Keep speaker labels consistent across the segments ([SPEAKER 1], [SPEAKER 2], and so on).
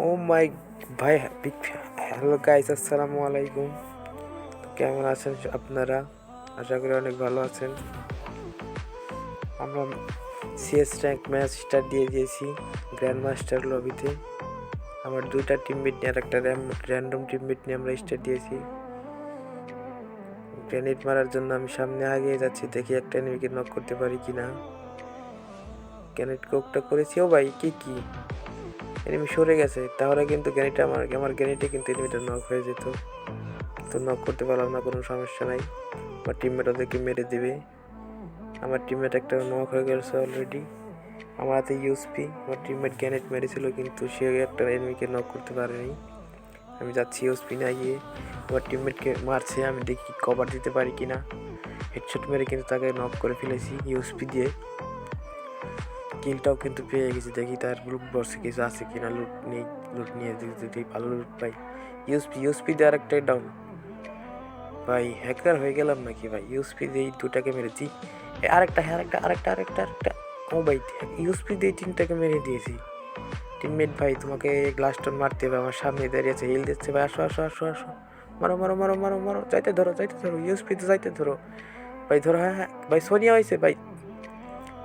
[SPEAKER 1] ও মাই ভাই, hello guys, আসসালামু আলাইকুম। কেমন আছেন আপনারা? আশা করি অনেক ভালো আছেন। আমরা সিএস র্যাঙ্ক ম্যাচ স্টার্ট দিয়ে দিয়েছি গ্র্যান্ড মাস্টার লবিতে। আমার দুইটা টিমমেট নিয়ে আর একটা র্যান্ডম টিমমেট নিয়ে আমরা স্টার্ট দিয়েছি। গ্রেনেড মারার জন্য আমি সামনে আগিয়ে যাচ্ছি, দেখি একটা এনিমিকে নক করতে পারি কিনা। গ্রেনেড কোকটা করেছি। ও ভাই, কি এনিমি সরে গেছে, তাহলে কিন্তু গ্রেনেডটা আমার গ্রেনেডে কিন্তু এনিমিটা নক হয়ে যেত। তো নক করতে পারলাম না, কোনো সমস্যা নাই। আমার টিমমেট ওদেরকে মেরে দেবে। আমার টিমমেট একটা নক হয়ে গেছে অলরেডি। আমার হাতে ইউএসপি। আমার টিমমেট গ্রেনেড মেরেছিল, কিন্তু সে একটা এনিমিকে নক করতে পারেনি। আমি যাচ্ছি ইউএসপি না গিয়ে, আমার টিমমেটকে মারছে, আমি দেখি কভার দিতে পারি কিনা। হেডশট মেরে কিন্তু তাকে নক করে ফেলেছি ইউএসপি দিয়ে। কিলটাও কিন্তু পেয়ে গেছি, দেখি তার লুট বক্সে কিছু আছে কিনা। লুট নিয়ে যদি ভালো লুট পাই। ইউএসপি দিয়ে আরেকটা ডাউন। ভাই হ্যাকার হয়ে গেলাম নাকি ভাই? ইউএসপি দিয়ে দুটাকে মেরেছি। আরেকটা। ও ভাই, ইউএসপি দিয়ে তিনটাকে মেরে দিয়েছি। টিমমেট ভাই, তোমাকে গ্লাসটন মারতে হবে। আমার সামনে দাঁড়িয়ে আছে, হিল দিচ্ছে ভাই। আসো। মারো। যাইতে ধরো। ইউএসপি তো যাইতে ধরো ভাই, ধরো। হ্যাঁ ভাই, সোনিয়া হয়েছে ভাই।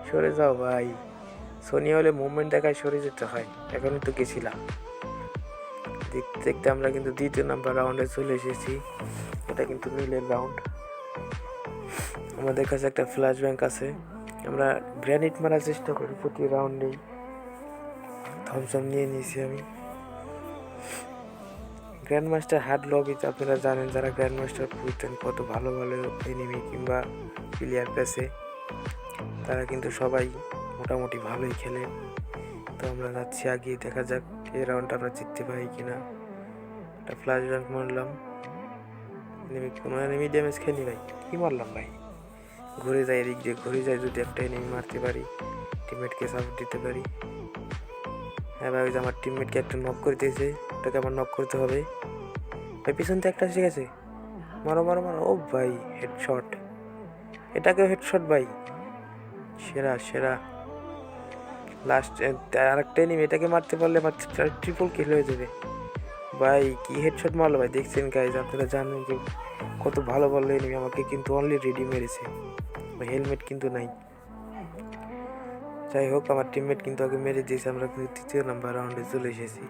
[SPEAKER 1] সরে যাও ভাই। সোনিয়া হলে মুভমেন্ট দেখায় সরে যেতে হয়। এখনই তো গেছিলাম। দেখতে দেখতে আমরা কিন্তু দ্বিতীয় নাম্বার রাউন্ডে চলে এসেছি। এটা কিন্তু নীলের রাউন্ড। আমাদের কাছে একটা ফ্ল্যাশ ব্যাংক আছে। আমরা গ্রেনেড মারার চেষ্টা করি প্রতি রাউন্ডেই। থমসম নিয়ে নিয়েছি আমি। গ্র্যান্ড মাস্টার হার্ড লবিতে আপনারা জানেন, যারা গ্র্যান্ড মাস্টার খেলতেন, কত ভালো এনিমি কিংবা প্লেয়ার পেছে। তারা কিন্তু সবাই মোটামুটি ভালোই খেলে। তো আমরা যাচ্ছি আগিয়ে, দেখা যাক এই রাউন্ডটা আমরা জিততে পারি কিনা। একটা ফ্ল্যাশ ব্যাংক মারলাম। কোনো এনিমি ড্যামেজ খেলি ভাই, কি মারলাম ভাই। ঘুরে যায় এদিক দিয়ে, যদি একটা এনিমি মারতে পারি, টিমমেটকে সাপোর্ট দিতে পারি। হ্যাঁ ভাই, ওই যে আমার টিমমেটকে একটা নক করে দিয়েছে, ওটাকে আমার নক করতে হবে ভাই। পিছন থেকে একটা এসে গেছে, মারো। ও ভাই, হেডশট। এটাকেও হেডশট ভাই। সেরা। লাস্ট আরেকটা এনিমি, এটাকে মারতে পারলে আমার ট্রিপল কিল হয়ে যাবে ভাই। কি হেডশট মারলো ভাই, দেখছেন গাইজ? আপনারা জানেন যে কত ভালো এনিমি আমাকে কিন্তু অনলি রেডি মেরেছে। হেলমেট কিন্তু নাই। যাই হোক, আমার টিমমেট কিন্তু আগে মেরে দিয়েছে। আমরা কিন্তু তৃতীয় নাম্বার রাউন্ডে চলে এসেছি।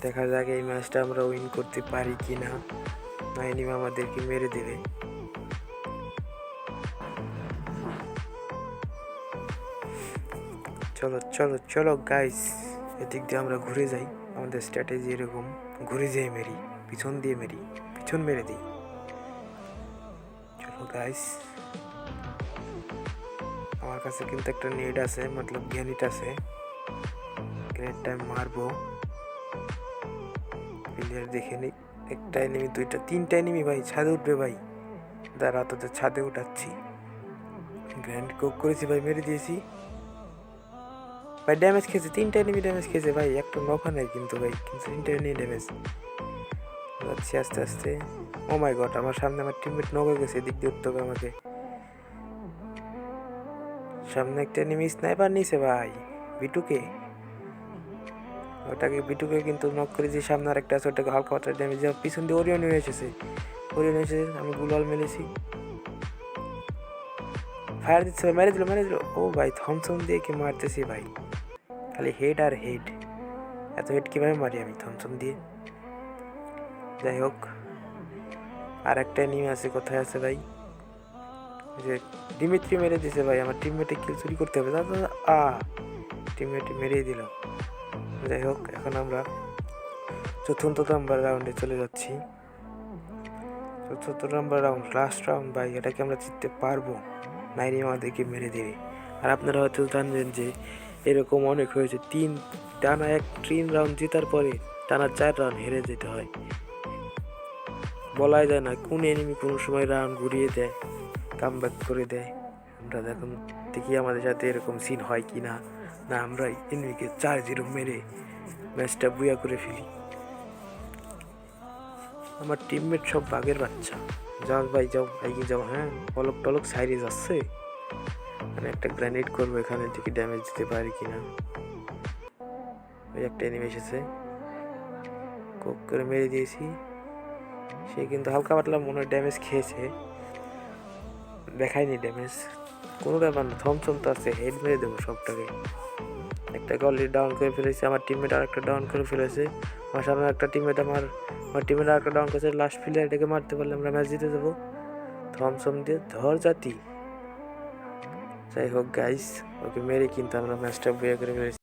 [SPEAKER 1] দেখা যাক এই ম্যাচটা আমরা উইন করতে পারি কিনা, না এনিমি আমাদেরকে মেরে দেবে। চলো গাইস, এদিক দিয়ে আমরা ঘুরে যাই। আমাদের স্ট্র্যাটেজি এরকম, ঘুরে যেয়ে মেরি, পিছন দিয়ে মেরি, পিছন মেরে দিই। চলো গাইস, আমার কাছে কিন্তু একটা নেট আছে, মতলব গ্রেনেড আছে। গ্রেনেডটা মারবো। প্লেয়ার দেখে নিই। একটা এনিমি, দুইটা, তিনটা এনিমি ভাই। ছাদে উঠবে ভাই, দাঁড়া তোদের ছাদে উঠাচ্ছি। গ্র্যান্ড কোক করেছি ভাই, মেরে দিয়েছি ভাই। ড্যামেজ খেয়েছে, তিনটা এনিমি ড্যামেজ খেয়েছে ভাই। একটা নখা নেই কিন্তু ভাই, কিন্তু তিনটা এনিমি ড্যামেজ। যাচ্ছি আস্তে। ও মাই গড, আমার সামনে আমার টিমমেট নক হয়ে গেছে। এদিক দিয়ে উঠতে হবে আমাকে। সামনে একটা এনিমি স্নাইপার নিয়েছে ভাই, বিটুকে। বিটুকে কিন্তু নক করেছি। সামনে আর একটা আছে, ওটাকে হালকা পাতলা ড্যামেজ। পিছন দিয়ে ওরিয়ন এসেছে। আমি গুলাল মেলেছি। ফায়ার দিচ্ছে ভাই, মেরে দিল। ও ভাই, থমসম দিয়ে কি মারতেছি ভাই, খালি হেড আর হেড। এত হেড কীভাবে মারি আমি থমসম দিয়ে? যাই হোক, আর একটা এনিমি আছে। কোথায় আছে ভাই? যে ডিমিত্রি মেরে দিছে ভাই। আমার টিমমেটে কিল চুরি করতে হবে। টিমমেটে মেরেই দিল। যাই হোক, এখন আমরা চতুর্থ নাম্বার রাউন্ডে চলে যাচ্ছি। চতুর্থ নাম্বার রাউন্ড, লাস্ট রাউন্ড ভাই। এটাকে আমরা জিততে পারবো, নাইনি আমাদেরকে মেরে দেবে। আর আপনারা হয়তো জানবেন যে এরকম অনেক হয়েছে। টানা 3 রাউন্ড জেতার পরে টানা 4 রাউন্ড হেরে যেতে হয়। বলাই যায় না কোন এনিমি কোন সময় রাউন্ড ঘুরিয়ে দেয়, কামব্যাক করে দেয়। আমরা দেখি আমাদের সাথে এরকম সিন হয় কি না। আমরা এনিমিকে 4-0 মেরে ম্যাচটা বুয়া করে ফেলি। আমার টিমমেট সব বাঘের বাচ্চা। যাও ভাই, যাও এগিয়ে যাও। হ্যাঁ, পলক সাইরে যাচ্ছে। আমি একটা গ্রেনেড করবো এখানে, দেখি ড্যামেজ দিতে পারি কিনা। ওই একটা এনিমি এসেছে, কোক করে মেরে দিয়েছি। সে কিন্তু হালকা পাতলা মনে হয় ড্যামেজ খেয়েছে, দেখায়নি ড্যামেজ। কোনো ব্যাপার না, থমথম তো আছে, হেড মেরে দেবো সবটাকে। একটাকে অলরেডি ডাউন করে ফেলেছে, আমার টিমমেট আর একটা ডাউন করে ফেলেছে। আমার সামনে একটা টিমমেট আমার টিমমেট আর একটা ডাউন করেছে। লাস্ট প্লেয়ারটাকে মারতে পারলে আমরা ম্যাচ জিতে যাবো। থমসম দিয়ে ধর জাতি। যাই হোক গাইস, ওকে মেরে কিন্তু আমরা ম্যাচটা বয়ে করে ফেলেছি।